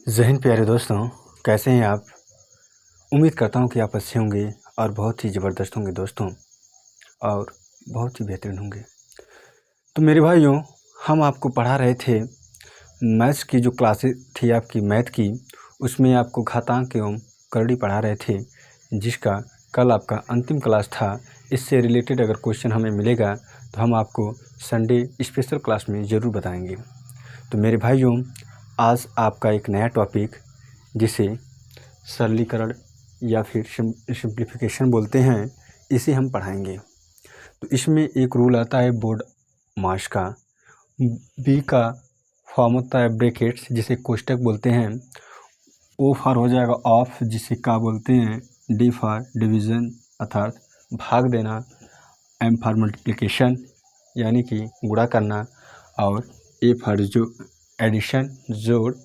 जय हिंद प्यारे दोस्तों, कैसे हैं आप। उम्मीद करता हूं कि आप अच्छे होंगे और बहुत ही ज़बरदस्त होंगे दोस्तों, और बहुत ही बेहतरीन होंगे। तो मेरे भाइयों, हम आपको पढ़ा रहे थे मैथ्स की जो क्लासेस थी आपकी मैथ की, उसमें आपको घातांक एवं करड़ी पढ़ा रहे थे, जिसका कल आपका अंतिम क्लास था। इससे रिलेटेड अगर क्वेश्चन हमें मिलेगा तो हम आपको संडे स्पेशल क्लास में ज़रूर बताएंगे। तो मेरे भाइयों, आज आपका एक नया टॉपिक, जिसे सरलीकरण या फिर सिंप्लीफिकेशन बोलते हैं, इसे हम पढ़ाएंगे। तो इसमें एक रूल आता है बोर्ड मास का। बी का फॉर्म होता है ब्रैकेट्स, जिसे कोष्टक बोलते हैं। ओ फॉर हो जाएगा ऑफ, जिसे का बोलते हैं। डी फॉर डिवीज़न अर्थात भाग देना। एम फॉर मल्टीप्लिकेशन यानी कि गुणा करना। और ए फॉर जो एडिशन जोड़।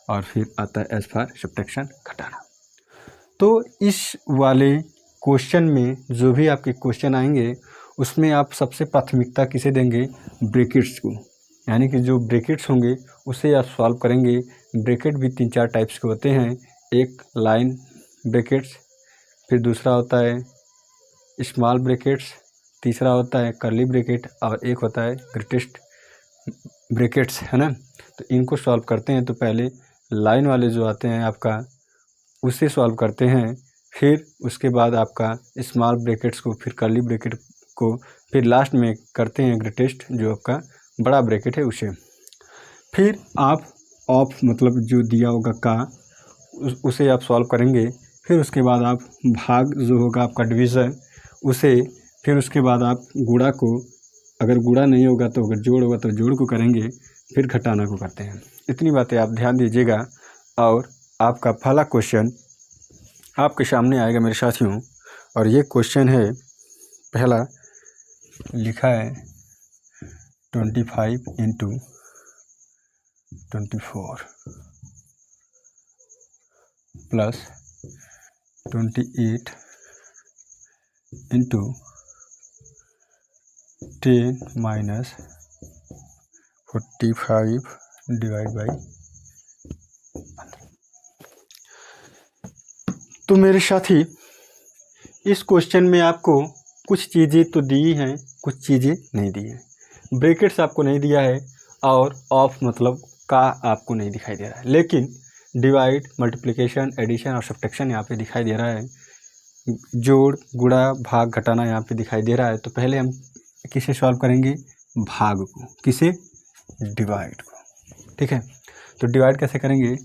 और फिर आता है एस फॉर सब्ट्रैक्शन घटाना। तो इस वाले क्वेश्चन में जो भी आपके क्वेश्चन आएंगे, उसमें आप सबसे प्राथमिकता किसे देंगे? ब्रैकेट्स को। यानी कि जो ब्रैकेट्स होंगे उसे आप सॉल्व करेंगे। ब्रैकेट भी 3-4 टाइप्स के होते हैं। एक लाइन ब्रैकेट्स, फिर दूसरा होता है स्मॉल ब्रैकेट्स, तीसरा होता है कर्ली ब्रैकेट, और एक होता है ग्रेटेस्ट ब्रैकेट्स, है ना। तो इनको सॉल्व करते हैं। तो पहले लाइन वाले जो आते हैं आपका, उसे सॉल्व करते हैं। फिर उसके बाद आपका स्मॉल ब्रैकेट्स को, फिर कर्ली ब्रैकेट को, फिर लास्ट में करते हैं ग्रेटेस्ट, जो आपका बड़ा ब्रैकेट है, उसे। फिर आप ऑफ मतलब जो दिया होगा का, उसे आप सॉल्व करेंगे। फिर उसके बाद आप भाग जो होगा आपका डिवीज़न, उसे। फिर उसके बाद आप गुणा को, अगर गुणा नहीं होगा तो, अगर जोड़ होगा तो जोड़ को करेंगे। फिर घटाना को करते हैं। इतनी बातें आप ध्यान दीजिएगा। और आपका पहला क्वेश्चन आपके सामने आएगा मेरे साथियों, और ये क्वेश्चन है पहला, लिखा है 25 into 24 plus 28 into 10 minus 45 divide by. तो मेरे साथी, इस क्वेश्चन में आपको कुछ चीज़ें तो दी हैं, कुछ चीज़ें नहीं दी हैं। ब्रैकेट्स आपको नहीं दिया है, और ऑफ मतलब का आपको नहीं दिखाई दे रहा है, लेकिन डिवाइड, मल्टीप्लिकेशन, एडिशन और सब्ट्रैक्शन यहाँ पे दिखाई दे रहा है। जोड़, गुणा, भाग, घटाना यहाँ पे दिखाई दे रहा है। तो पहले हम किसे सॉल्व करेंगे? भाग को। किसे? डिवाइड को। ठीक है। तो डिवाइड कैसे करेंगे?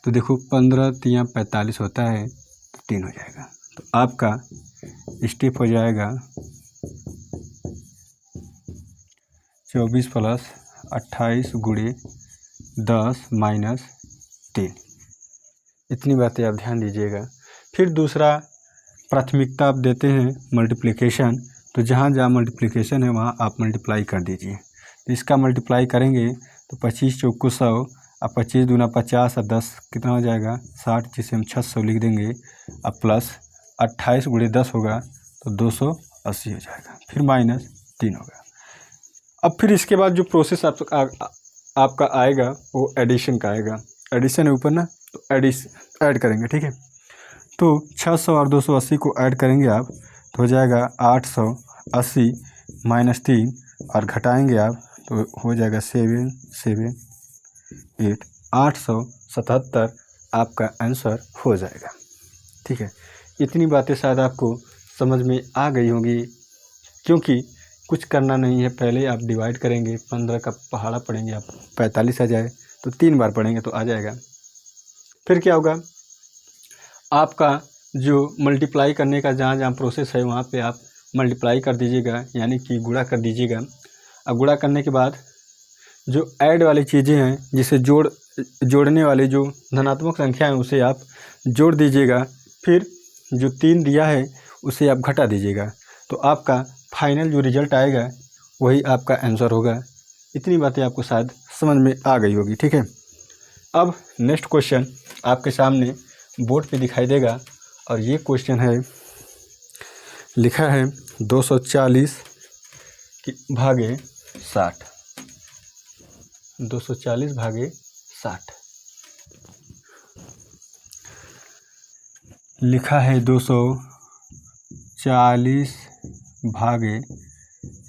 तो देखो 15 तिया 45 होता है, तो 3 हो जाएगा। तो आपका स्टेप हो जाएगा 24 प्लस 28 गुणे 10 माइनस 3। इतनी बातें आप ध्यान दीजिएगा। फिर दूसरा प्राथमिकता आप देते हैं मल्टीप्लिकेशन। तो जहाँ जहाँ मल्टीप्लिकेशन है वहाँ आप मल्टीप्लाई कर दीजिए। तो इसका मल्टीप्लाई करेंगे तो 25 चौको 100, अब 25 दूना 50 और 10 कितना हो जाएगा? 60, जिसे हम 600 लिख देंगे। अब प्लस 28 गुणे 10 होगा तो 280 हो जाएगा। फिर माइनस 3 होगा। अब फिर इसके बाद जो प्रोसेस आपका आएगा वो एडिशन का आएगा। एडिशन है ऊपर ना, तो ऐड करेंगे। ठीक है। तो 600 और 280 को ऐड करेंगे आप, तो हो जाएगा 880 माइनस 3, और घटाएंगे आप तो हो जाएगा 778, 877 आपका आंसर हो जाएगा। ठीक है। इतनी बातें शायद आपको समझ में आ गई होंगी, क्योंकि कुछ करना नहीं है। पहले आप डिवाइड करेंगे, 15 का पहाड़ा पढ़ेंगे आप, 45 आ जाए तो 3 बार पढ़ेंगे तो आ जाएगा। फिर क्या होगा? आपका जो मल्टीप्लाई करने का जहाँ जहाँ प्रोसेस है, वहाँ पे आप मल्टीप्लाई कर दीजिएगा, यानी कि गुणा कर दीजिएगा। अब गुणा करने के बाद जो ऐड वाली चीज़ें हैं, जिसे जोड़ने वाली जो धनात्मक संख्या है, उसे आप जोड़ दीजिएगा। फिर जो 3 दिया है उसे आप घटा दीजिएगा। तो आपका फाइनल जो रिजल्ट आएगा वही आपका आंसर होगा। इतनी बातें आपको शायद समझ में आ गई होगी। ठीक है। अब नेक्स्ट क्वेश्चन आपके सामने बोर्ड पे दिखाई देगा, और ये क्वेश्चन है, लिखा है 240 भागे 60। 240 भागे 60। लिखा है 240 भागे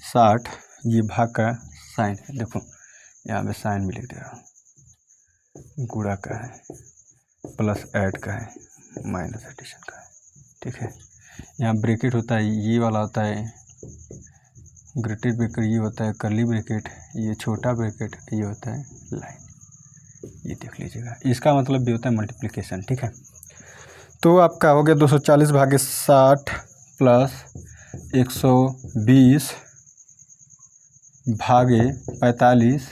60, ये भाग का साइन है। देखो यहाँ पे साइन भी लिख दे रहा हूँ, गुणा का है, प्लस ऐड का है, माइनस एडिशन का है। ठीक है, यहाँ ब्रैकेट होता है, ये वाला होता है ग्रेटेड ब्रैकेट, ये होता है कर्ली ब्रैकेट, ये छोटा ब्रैकेट, ये होता है लाइन। ये देख लीजिएगा, इसका मतलब भी होता है मल्टीप्लिकेशन। ठीक है, तो आपका हो गया 240 भागे 60 प्लस 120 भागे 45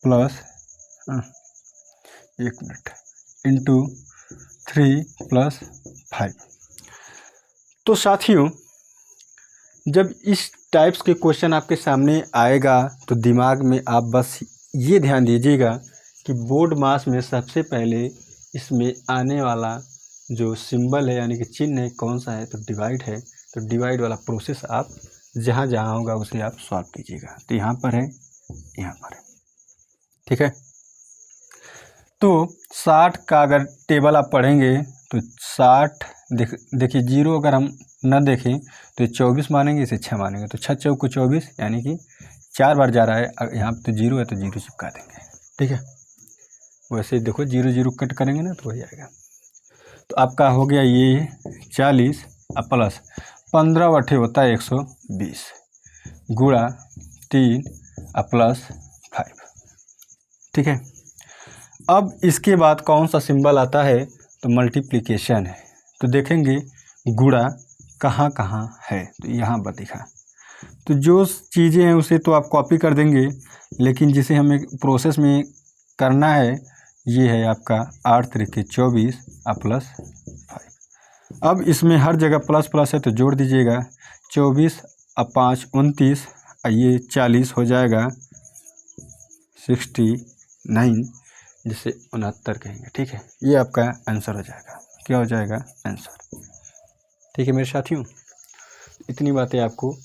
प्लस 1 मिनट इंटू 3 प्लस 5। तो साथियों, जब इस टाइप्स के क्वेश्चन आपके सामने आएगा तो दिमाग में आप बस ये ध्यान दीजिएगा कि बोर्ड मास में सबसे पहले इसमें आने वाला जो सिंबल है यानी कि चिन्ह है कौन सा है, तो डिवाइड है। तो डिवाइड वाला प्रोसेस आप जहाँ जहाँ होगा उसे आप सॉल्व कीजिएगा। तो यहाँ पर है, यहाँ पर है। ठीक है, तो 60 का अगर टेबल आप पढ़ेंगे तो 60 देखिए, जीरो अगर हम न देखें तो 24 मानेंगे, इसे 6 मानेंगे, तो 6 चौक 24 यानी कि 4 बार जा रहा है। यहाँ पे तो जीरो है तो जीरो चिपका देंगे। ठीक है, वैसे देखो 0 0 कट करेंगे ना तो हो जाएगा। तो आपका हो गया ये 40 और प्लस 15 बटे होता है 120 गुणा 3 और प्लस 5। ठीक है, अब इसके बाद कौन सा सिंबल आता है, तो मल्टीप्लिकेशन है। तो देखेंगे गुणा कहाँ कहाँ है, तो यहाँ पर दिखा। तो जो चीज़ें हैं उसे तो आप कॉपी कर देंगे, लेकिन जिसे हमें प्रोसेस में करना है ये है आपका 8 त्रिके 24 और प्लस 5। अब इसमें हर जगह प्लस प्लस है तो जोड़ दीजिएगा, 24 और 5 29 और ये 40 हो जाएगा 69, जिसे 69 कहेंगे। ठीक है, ये आपका आंसर हो जाएगा। क्या हो जाएगा? आंसर। ठीक है मेरे साथियों, इतनी बातें आपको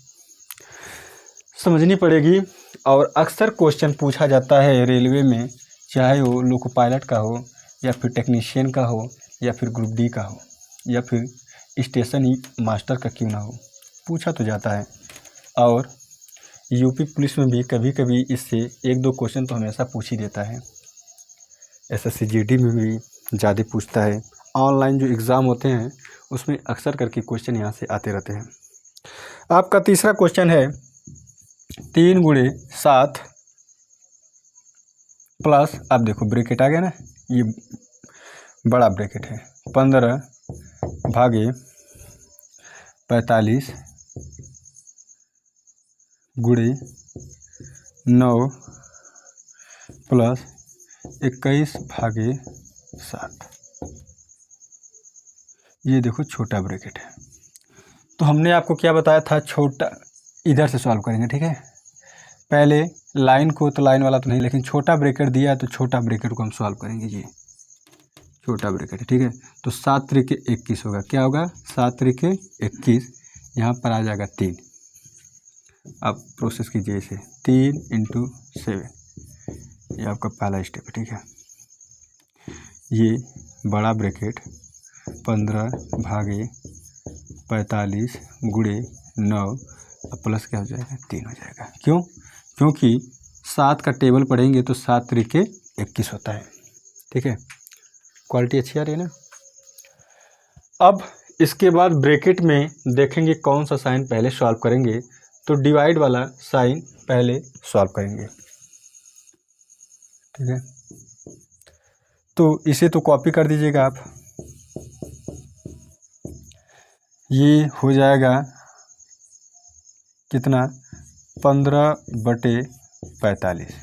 समझनी पड़ेगी। और अक्सर क्वेश्चन पूछा जाता है रेलवे में, चाहे वो लोको पायलट का हो या फिर टेक्नीशियन का हो या फिर ग्रुप डी का हो या फिर स्टेशन मास्टर का क्यों ना हो, पूछा तो जाता है। और यूपी पुलिस में भी कभी कभी इससे 1-2 क्वेश्चन तो हमेशा पूछ ही देता है। एसएससी जीडी में भी ज़्यादा पूछता है। ऑनलाइन जो एग्ज़ाम होते हैं उसमें अक्सर करके क्वेश्चन यहाँ से आते रहते हैं। आपका तीसरा क्वेश्चन है 3 × 7 प्लस, आप देखो ब्रैकेट आ गया ना, ये बड़ा ब्रैकेट है, 15 भागे 45 गुणे 9 प्लस 21 भागे 7। ये देखो छोटा ब्रैकेट है। तो हमने आपको क्या बताया था, छोटा इधर से सॉल्व करेंगे। ठीक है, पहले लाइन को, तो लाइन वाला तो नहीं, लेकिन छोटा ब्रैकेट दिया है तो छोटा ब्रैकेट को हम सॉल्व करेंगे। ये छोटा ब्रैकेट है। ठीक है, तो 7 त्रिके 21 होगा। क्या होगा? 7 त्रिके 21, यहाँ पर आ जाएगा 3। आप प्रोसेस कीजिए इसे, 3 × 7, ये आपका पहला स्टेप है। ठीक है, ये बड़ा ब्रैकेट 15 भागे 45 गुणे 9 प्लस क्या हो जाएगा? 3 हो जाएगा। क्यों? क्योंकि 7 का टेबल पढ़ेंगे तो 7 त्रिके 21 होता है। ठीक है, क्वालिटी अच्छी आ रही है ना। अब इसके बाद ब्रैकेट में देखेंगे कौन सा साइन पहले सॉल्व करेंगे, तो डिवाइड वाला साइन पहले सॉल्व करेंगे। ठीक है, तो इसे तो कॉपी कर दीजिएगा आप। ये हो जाएगा कितना? 15/45।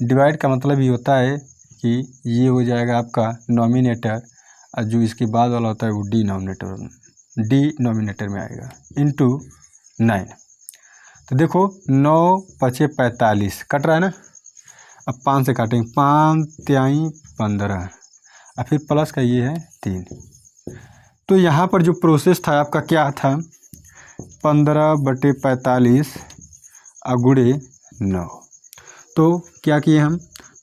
डिवाइड का मतलब ये होता है कि ये हो जाएगा आपका नॉमिनेटर, और जो इसके बाद वाला होता है वो डिनोमिनेटर में आएगा, इंटू 9। तो देखो 9 × 5 = 45, कट रहा है ना। अब 5 से काटेंगे, 5 × 3 = 15, और फिर प्लस का ये है 3। तो यहाँ पर जो प्रोसेस था आपका क्या था? 15/45 गुणे 9। तो क्या किए हम?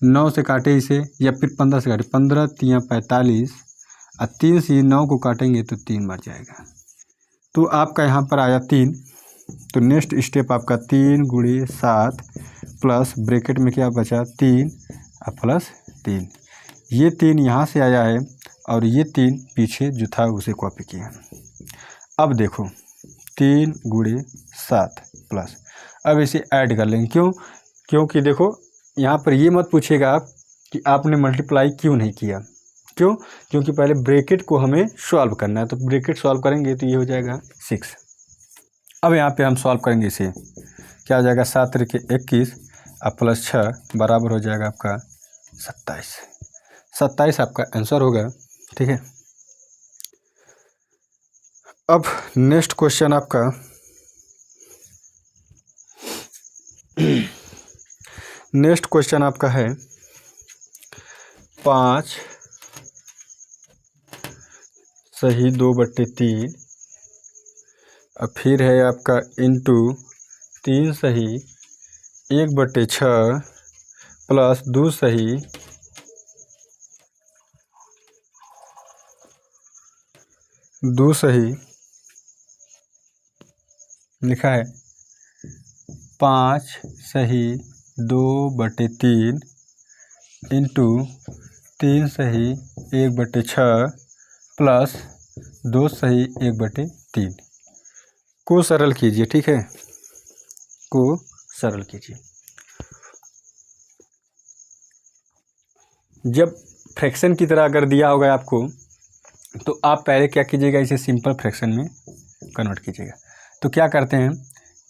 9 से काटे इसे या फिर 15 से काटे, 15 × 3 = 45 और 3 से 9 को काटेंगे तो 3 बार जाएगा। तो आपका यहाँ पर आया 3। तो नेक्स्ट स्टेप आपका 3 × 7 प्लस ब्रैकेट में क्या बचा 3 और प्लस 3। ये 3 यहाँ से आया है और ये 3 पीछे जो था उसे कॉपी किया। अब देखो 3 × 7 प्लस, अब इसे ऐड कर लेंगे। क्योंकि देखो यहाँ पर ये मत पूछेगा आप कि आपने मल्टीप्लाई क्यों नहीं किया। क्योंकि पहले ब्रैकेट को हमें सॉल्व करना है। तो ब्रैकेट सॉल्व करेंगे तो ये हो जाएगा 6। अब यहाँ पे हम सॉल्व करेंगे इसे, क्या हो जाएगा 7 × 21 और प्लस 6 बराबर हो जाएगा आपका 27। 27 आपका आंसर होगा। ठीक है। अब नेक्स्ट क्वेश्चन आपका नेक्स्ट क्वेश्चन आपका है 5 सही 2/3 और फिर है आपका इंटू 3 सही 1/6 प्लस 2 सही 2 सही लिखा है 5 सही 2/3 इंटू 3 सही 1/6 प्लस 2 सही 1/3 को सरल कीजिए। ठीक है, को सरल कीजिए। जब फ्रैक्शन की तरह अगर दिया होगा आपको तो आप पहले क्या कीजिएगा, इसे सिंपल फ्रैक्शन में कन्वर्ट कीजिएगा। तो क्या करते हैं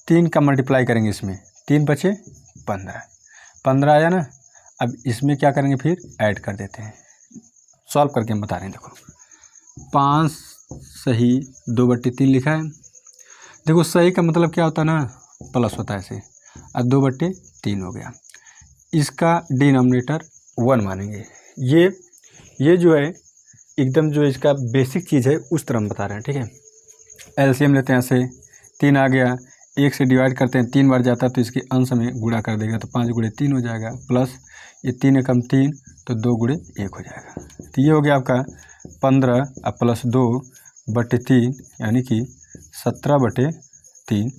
3 का मल्टीप्लाई करेंगे, इसमें 3 बचे 15 आया ना। अब इसमें क्या करेंगे फिर ऐड कर देते हैं। सॉल्व करके हम बता रहे हैं। देखो 5 सही 2/3 लिखा है। देखो सही का मतलब क्या होता है ना, प्लस होता है ऐसे, और 2/3 हो गया। इसका डिनोमिनेटर 1 मानेंगे। ये जो है एकदम जो इसका बेसिक चीज़ है उस तरह हम बता रहे हैं। ठीक है। एलसीएम लेते हैं, ऐसे 3 आ गया, 1 से डिवाइड करते हैं, 3 बार जाता है तो इसके अंश में गुणा कर देगा। तो 5 × 3 हो जाएगा, प्लस ये 3 एकम 3 तो 2 × 1 हो जाएगा। तो ये हो गया आपका 15 और प्लस 2/3 यानी कि 17/3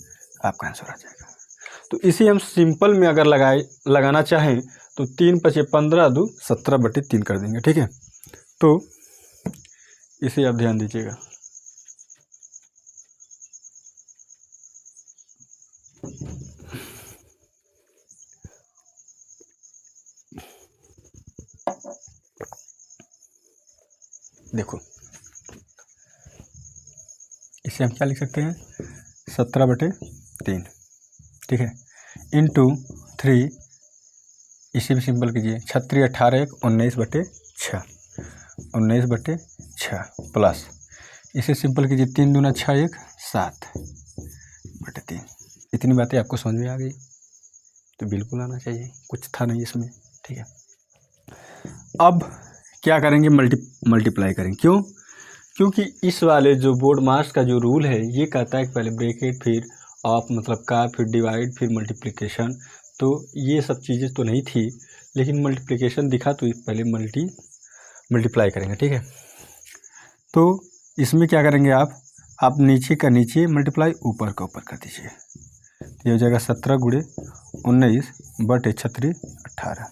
आपका आंसर आ जाएगा। तो इसे हम सिंपल में अगर लगाना चाहें तो 3 × 5 = 15 2 17/3 कर देंगे। ठीक है। तो इसे आप ध्यान दीजिएगा। देखो इसे हम क्या लिख सकते हैं 17/3। ठीक है, इंटू 3, इसे भी सिंपल कीजिए 36 18 1 19/6 19/6 प्लस इसे सिंपल कीजिए 3 दूना 6 1 7/3। इतनी बातें आपको समझ में आ गई तो बिल्कुल आना चाहिए, कुछ था नहीं इसमें। ठीक है। अब क्या करेंगे, मल्टीप्लाई करेंगे। क्योंकि इस वाले जो बोर्ड मार्क्स का जो रूल है ये कहता है कि पहले ब्रैकेट फिर ऑफ मतलब का फिर डिवाइड फिर मल्टीप्लिकेशन। तो ये सब चीज़ें तो नहीं थी, लेकिन मल्टीप्लिकेशन दिखा तो पहले मल्टीप्लाई करेंगे। ठीक है। तो इसमें क्या करेंगे आप नीचे का नीचे मल्टीप्लाई ऊपर का ऊपर कर दीजिए। ये हो जाएगा 17 × 19/36 18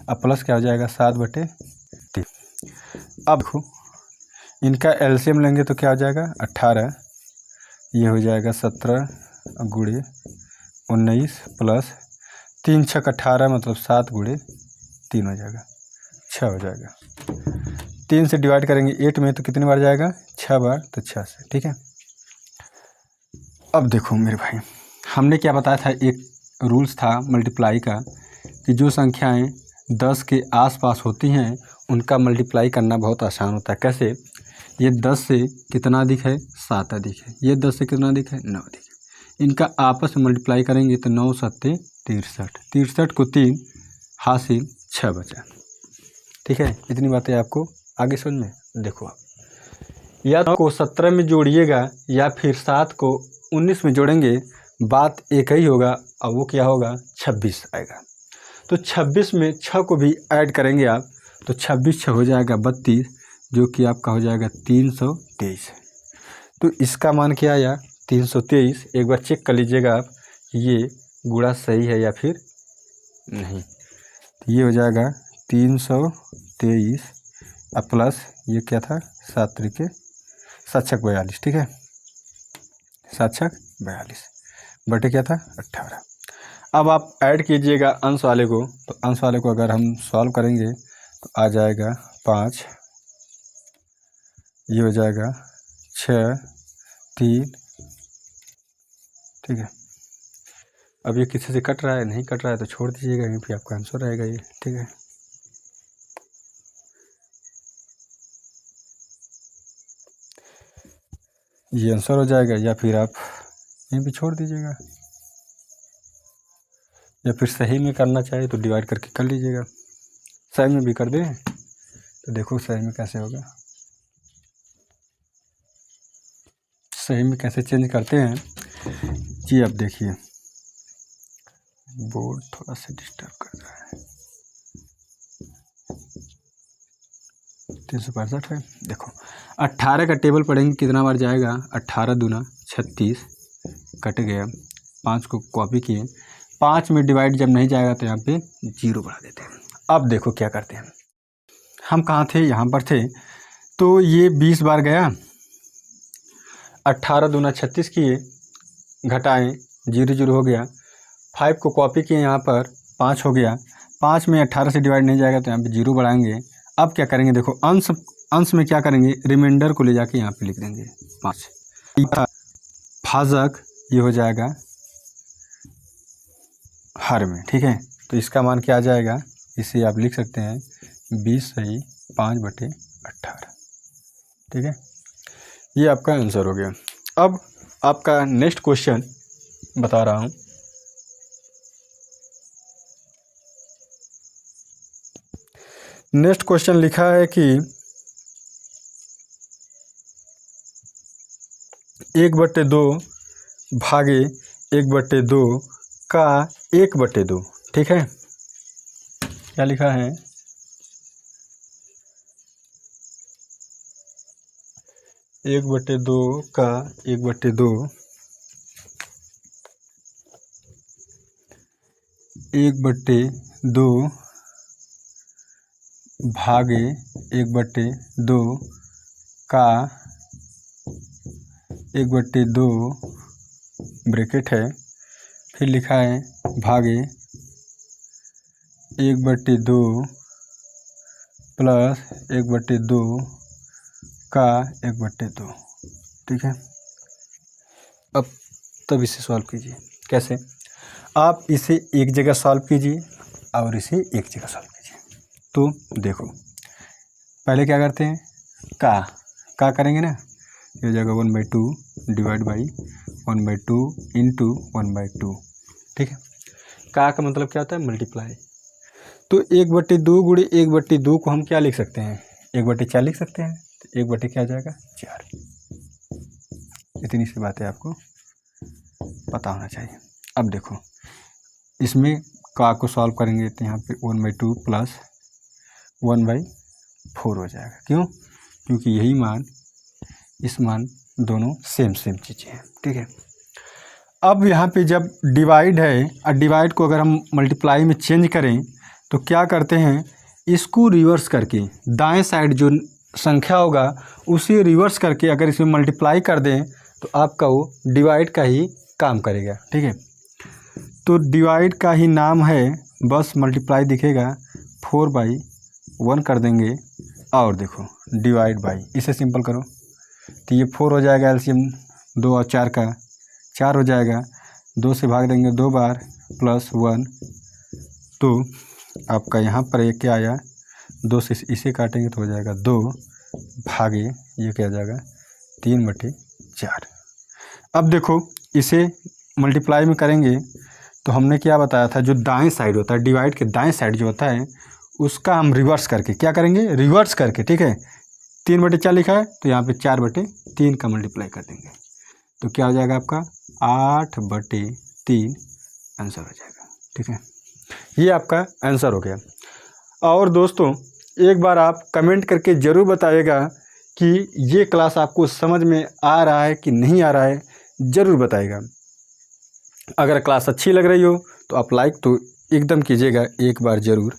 अब प्लस क्या हो जाएगा 7/3। अब देखो इनका एलसीएम लेंगे तो क्या हो जाएगा 18। ये हो जाएगा 17 × 19 प्लस 3 × 6 = 18 मतलब 7 × 3 हो जाएगा 6 हो जाएगा। 3 से डिवाइड करेंगे 8 में तो कितनी बार जाएगा 6 बार, तो 6 से। ठीक है। अब देखो मेरे भाई, हमने क्या बताया था, एक रूल्स था मल्टीप्लाई का कि जो संख्याएं 10 के आसपास होती हैं उनका मल्टीप्लाई करना बहुत आसान होता है। कैसे, ये 10 से कितना अधिक है 7 अधिक है, ये 10 से कितना अधिक है 9 अधिक है। इनका आपस में मल्टीप्लाई करेंगे तो 9 7 63, 63 को 3 हासिल 6 बचा। ठीक है। इतनी बातें आपको आगे समझ में। देखो आप या को 17 में जोड़िएगा या फिर 7 को 19 में जोड़ेंगे, बात एक ही होगा और वो क्या होगा 26 आएगा। तो 26 में 6 को भी ऐड करेंगे आप तो 26 6 हो जाएगा 32, जो कि आपका हो जाएगा 323। तो इसका मान क्या आया 323। एक बार चेक कर लीजिएगा आप ये गुणा सही है या फिर नहीं। तो ये हो जाएगा 323 अब प्लस ये क्या था 7 त्रिके 7 छक 42, ठीक है 7 छक 42 बटे क्या था 18। अब आप ऐड कीजिएगा अंश वाले को, तो अंश वाले को अगर हम सॉल्व करेंगे तो आ जाएगा 5, ये हो जाएगा 6 3, ठीक है। अब ये किसी से कट रहा है, नहीं कट रहा है तो छोड़ दीजिएगा, यहीं पे आपका आंसर रहेगा ये, ठीक है। ये आंसर हो जाएगा, या फिर आप यहीं पे छोड़ दीजिएगा, या फिर सही में करना चाहे तो डिवाइड करके कर लीजिएगा। सही में भी कर दें तो देखो सही में कैसे होगा, सही में कैसे चेंज करते हैं जी। अब देखिए बोर्ड थोड़ा सा डिस्टर्ब कर रहा है। 365 है, देखो 18 का टेबल पढ़ेंगे कितना बार जाएगा, 18 दूना 36 कट गया, 5 को कॉपी किए, 5 में डिवाइड जब नहीं जाएगा तो यहाँ पे 0 बढ़ा देते हैं। अब देखो क्या करते हैं, हम कहाँ थे, यहाँ पर थे, तो ये 20 बार गया, 18 दूना 36 किए, घटाएं 0 0 हो गया, 5 को कॉपी किए यहाँ पर 5 हो गया, 5 में 18 से डिवाइड नहीं जाएगा तो यहाँ पे 0 बढ़ाएंगे। अब क्या करेंगे, देखो अंश में क्या करेंगे, रिमाइंडर को ले जाके यहाँ पे लिख देंगे 5, भाजक ये हो जाएगा हर में, ठीक है। तो इसका मान क्या आ जाएगा, इसे आप लिख सकते हैं 20 सही 5/18, ठीक है। ये आपका आंसर हो गया। अब आपका नेक्स्ट क्वेश्चन बता रहा हूँ। नेक्स्ट क्वेश्चन लिखा है कि 1/2 भागे 1/2 का 1/2, ठीक है। क्या लिखा है, 1/2 का 1/2, 1/2 भागे 1/2 का 1/2 ब्रैकेट है, फिर लिखा है भागे 1/2 प्लस 1/2 का 1/2, ठीक है। अब तब इसे सॉल्व कीजिए। कैसे, आप इसे एक जगह सॉल्व कीजिए और इसे एक जगह सॉल्व कीजिए। तो देखो पहले क्या करते हैं, का करेंगे ना, ये हो जाएगा 1/2 डिवाइड बाई 1/2 इंटू 1/2, ठीक है। का मतलब क्या होता है, मल्टीप्लाई। तो 1/2 गुणे 1/2 को हम क्या लिख सकते हैं, 1/4 लिख सकते हैं। तो 1/4 क्या आ जाएगा 4। इतनी सी बातें आपको पता होना चाहिए। अब देखो इसमें का को सॉल्व करेंगे तो यहाँ पे 1/2 प्लस 1/4 हो जाएगा। क्यों, क्योंकि यही मान इस मान दोनों सेम चीज़ें हैं, ठीक है। अब यहाँ पे जब डिवाइड है और डिवाइड को अगर हम मल्टीप्लाई में चेंज करें तो क्या करते हैं, इसको रिवर्स करके दाएं साइड जो संख्या होगा उसे रिवर्स करके अगर इसमें मल्टीप्लाई कर दें तो आपका वो डिवाइड का ही काम करेगा, ठीक है। तो डिवाइड का ही नाम है, बस मल्टीप्लाई दिखेगा 4/1 कर देंगे, और देखो डिवाइड बाई, इसे सिंपल करो तो ये 4 हो जाएगा, एलसीएम 2 और 4 का 4 हो जाएगा, 2 से भाग देंगे 2 बार प्लस 1, तो आपका यहाँ पर ये क्या आया, 2 से इसे काटेंगे तो हो जाएगा 2 भागे ये क्या आ जाएगा 3/4। अब देखो इसे मल्टीप्लाई में करेंगे तो हमने क्या बताया था, जो दाएं साइड होता है, डिवाइड के दाएं साइड जो होता है उसका हम रिवर्स करके क्या करेंगे, रिवर्स करके, ठीक है। 3/4 लिखा है तो यहाँ पे 4/3 का मल्टीप्लाई कर देंगे तो क्या हो जाएगा आपका 8/3 आंसर हो जाएगा, ठीक है। ये आपका आंसर हो गया। और दोस्तों एक बार आप कमेंट करके ज़रूर बताइएगा कि ये क्लास आपको समझ में आ रहा है कि नहीं आ रहा है, ज़रूर बताइएगा। अगर क्लास अच्छी लग रही हो तो आप लाइक तो एकदम कीजिएगा एक बार ज़रूर।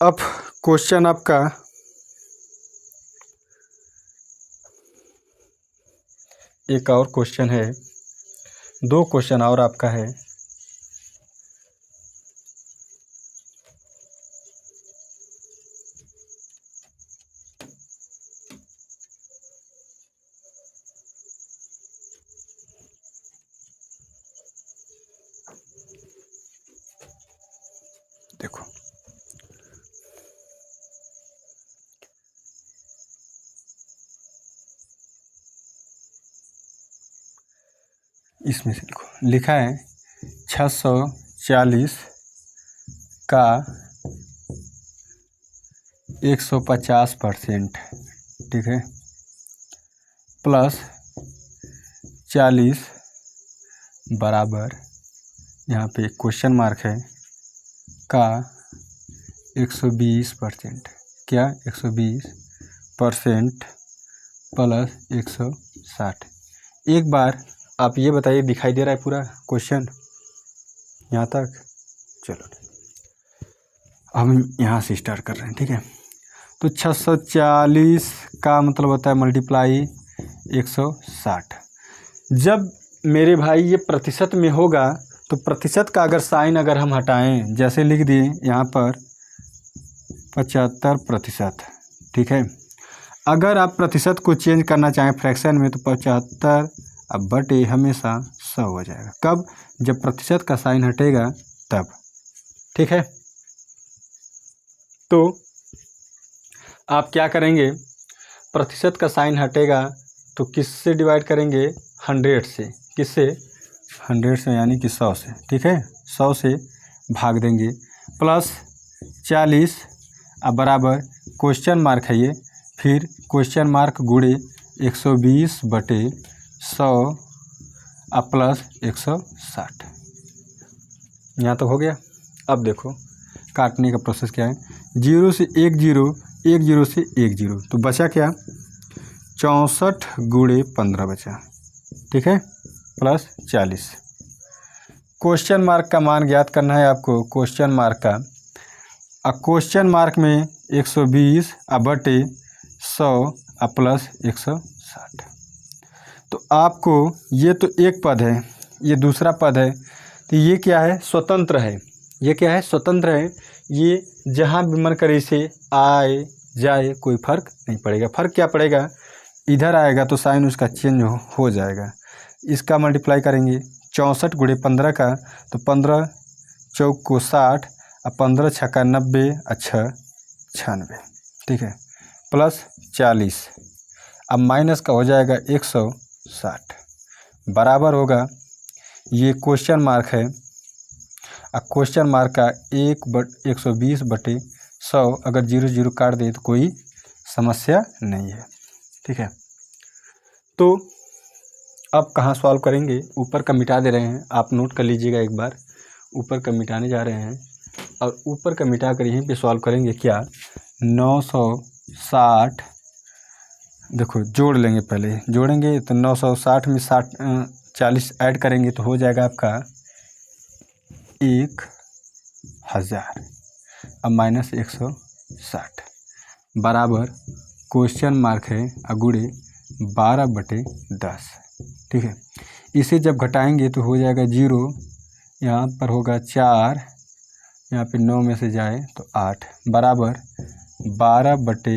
अब क्वेश्चन आपका एक और क्वेश्चन है, 2 क्वेश्चन और आपका है। देखो इसमें से लिखा है 640 का 150%, ठीक है, प्लस 40 बराबर, यहाँ पे क्वेश्चन मार्क है, का 120%, क्या 120% प्लस 160। एक बार आप ये बताइए, दिखाई दे रहा है पूरा क्वेश्चन यहाँ तक? चलो हम यहाँ से स्टार्ट कर रहे हैं, ठीक है। तो 640 का मतलब होता है मल्टीप्लाई 160। जब मेरे भाई ये प्रतिशत में होगा तो प्रतिशत का अगर साइन अगर हम हटाएं, जैसे लिख दिए यहाँ पर 75%, ठीक है। अगर आप प्रतिशत को चेंज करना चाहें फ्रैक्शन में तो 75 अब बटे हमेशा 100 हो जाएगा। कब? जब प्रतिशत का साइन हटेगा तब, ठीक है। तो आप क्या करेंगे, प्रतिशत का साइन हटेगा तो किससे डिवाइड करेंगे? 100 से। किससे? 100 से, यानी कि 100 से, ठीक है। 100 से भाग देंगे, प्लस 40 अब बराबर क्वेश्चन मार्क है ये, फिर क्वेश्चन मार्क गुणे 120 बटे 100 अब प्लस 160। यहाँ तक हो गया। अब देखो काटने का प्रोसेस क्या है, 0 से 1 0, 1 0 से 1 0, तो बचा क्या? 64 गुणे 15 बचा, ठीक है, प्लस 40। क्वेश्चन मार्क का मान ज्ञात करना है आपको, क्वेश्चन मार्क का। अब क्वेश्चन मार्क में 120 अब बटे 100 अब प्लस 160। तो आपको ये तो एक पद है, ये दूसरा पद है, तो ये क्या है? स्वतंत्र है। ये क्या है? स्वतंत्र है। ये जहाँ भी मन करे इसे आए जाए कोई फ़र्क नहीं पड़ेगा। फ़र्क क्या पड़ेगा? इधर आएगा तो साइन उसका चेंज हो जाएगा। इसका मल्टीप्लाई करेंगे 64 गुणे 15 का, तो 15 चौक को 60 अब 15 छक्का 90 अच्छा 96, ठीक है, प्लस 40 अब माइनस का हो जाएगा 160 बराबर होगा, ये क्वेश्चन मार्क है। अब क्वेश्चन मार्क का 120 बटे 100 अगर 0 0 काट दे तो कोई समस्या नहीं है, ठीक है। तो अब कहाँ सॉल्व करेंगे? ऊपर का मिटा दे रहे हैं, आप नोट कर लीजिएगा एक बार। ऊपर का मिटाने जा रहे हैं और ऊपर का मिटा कर यहीं पे सॉल्व करेंगे। क्या? 960, देखो जोड़ लेंगे, पहले जोड़ेंगे तो 960 में 40 ऐड करेंगे तो हो जाएगा आपका 1000 अब माइनस 160 बराबर क्वेश्चन मार्क है अगुड़े 12 बटे 10, ठीक है। इसे जब घटाएंगे तो हो जाएगा 0, यहाँ पर होगा 4, यहाँ पे 9 में से जाए तो 8 बराबर 12 बटे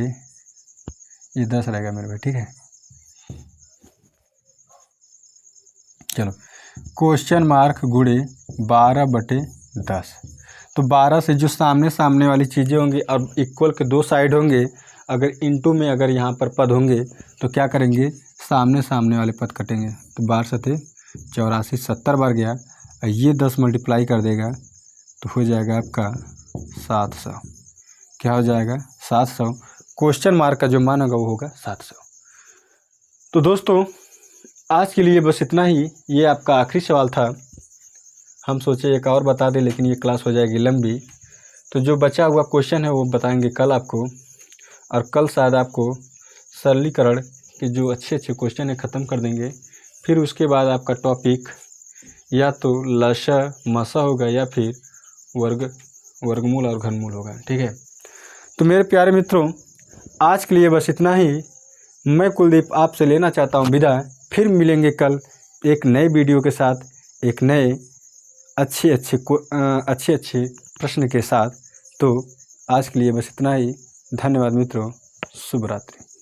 ये 10 रहेगा मेरे भाई, ठीक है। चलो क्वेश्चन मार्क गुणे 12 बटे 10, तो 12 से जो सामने सामने वाली चीज़ें होंगी और इक्वल के 2 साइड होंगे, अगर इनटू में अगर यहाँ पर पद होंगे तो क्या करेंगे? सामने सामने वाले पद कटेंगे, तो 12 सते 84 70 बार गया, ये 10 मल्टीप्लाई कर देगा तो हो जाएगा आपका 700। क्या हो जाएगा? 700। क्वेश्चन मार्क का जो मान होगा वो होगा 700। तो दोस्तों आज के लिए बस इतना ही, ये आपका आखिरी सवाल था। हम सोचे एक और बता दें लेकिन ये क्लास हो जाएगी लंबी, तो जो बचा हुआ क्वेश्चन है वो बताएंगे कल आपको, और कल शायद आपको सरलीकरण के जो अच्छे अच्छे क्वेश्चन है ख़त्म कर देंगे। फिर उसके बाद आपका टॉपिक या तो लसा मसा होगा या फिर वर्गमूल और घनमूल होगा। ठीक है, तो मेरे प्यारे मित्रों, आज के लिए बस इतना ही। मैं कुलदीप आपसे लेना चाहता हूँ विदा। फिर मिलेंगे कल एक नए वीडियो के साथ, एक नए अच्छे प्रश्न के साथ। तो आज के लिए बस इतना ही। धन्यवाद मित्रों, शुभ रात्रि।